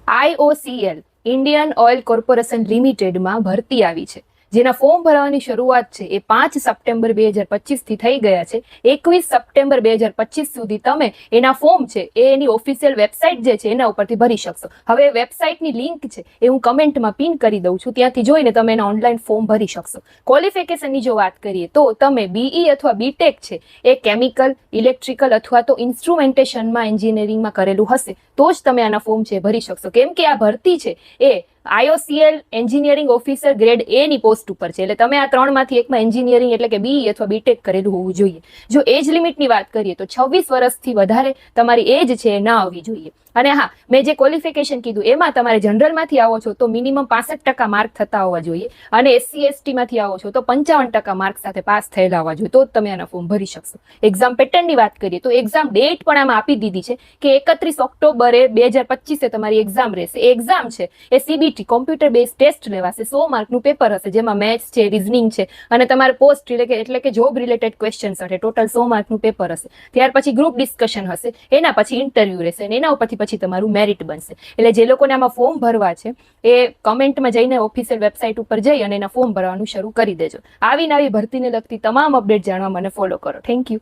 IOCL Indian oil corporation લિમિટેડમાં ભરતી આવી છે, જેના ફોર્મ ભરવાની શરૂઆત છે એ 5 સપ્ટેમ્બર 2025 થી થઈ ગયા છે. 21 સપ્ટેમ્બર 2025 સુધી તમે એના ફોર્મ છે એ એની ઓફિશિયલ વેબસાઇટ જે છે એના ઉપરથી ભરી શકશો. હવે વેબસાઇટની લિંક છે એ હું કમેન્ટમાં પિન કરી દઉં છું, ત્યાંથી જોઈને તમે એના ઓનલાઈન ફોર્મ ભરી શકશો. ક્વોલિફિકેશનની જો વાત કરીએ તો તમે BE અથવા BTech છે એ કેમિકલ, ઇલેક્ટ્રિકલ અથવા તો ઇન્સ્ટ્રુમેન્ટેશનમાં એન્જિનિયરિંગમાં કરેલું હશે તો જ તમે આના ફોર્મ છે ભરી શકશો. કેમ કે આ ભરતી છે એ IOCL engineering officer grade A ની પોસ્ટ ઉપર છે, એટલે તમે આ ત્રણમાંથી એકમાં એન્જિનિયરિંગ એટલે કે BE અથવા BTech કરેલું હોવું જોઈએ. જો એજ લિમિટની વાત કરીએ તો 26 વર્ષથી વધારે તમારી એજ છે એ ના આવવી જોઈએ. અને હા, મેં જે ક્વોલિફિકેશન કીધું એમાં તમારે જનરલમાંથી આવો છો તો મિનિમમ 65% માર્ક થતા હોવા જોઈએ, અને SC/ST માંથી આવો છો તો 55% માર્ક સાથે પાસ થયેલા હોવા જોઈએ, તો જ તમે આના ફોર્મ ભરી શકશો. એક્ઝામ પેટર્નની વાત કરીએ તો એક્ઝામ ડેટ પણ આમાં આપી દીધી છે કે 31 ઓક્ટોબરે 2025 તમારી એક્ઝામ રહેશે. એક્ઝામ છે એ CBT કોમ્પ્યુટર બેઝ ટેસ્ટ લેવાશે. 100 માર્કનું પેપર હશે, જેમાં મેથ્સ છે, રીઝનિંગ છે અને તમારે પોસ્ટ એટલે કે જોબ રિલેટેડ ક્વેશ્ચન્સ હશે. ટોટલ 100 માર્કનું પેપર હશે. ત્યાર પછી ગ્રુપ ડિસ્કશન હશે, એના પછી ઇન્ટરવ્યુ રહેશે અને એના ઉપરથી પછી તમારું મેરિટ બનશે. એટલે જે લોકોને આમાં ફોર્મ ભરવા છે એ કમેન્ટમાં જઈને ઓફિશિયલ વેબસાઇટ ઉપર જઈ અને એના ફોર્મ ભરવાનું શરૂ કરી દેજો. આવી નવી ભરતીને લગતી તમામ અપડેટ જાણવા મને ફોલો કરો. Thank you.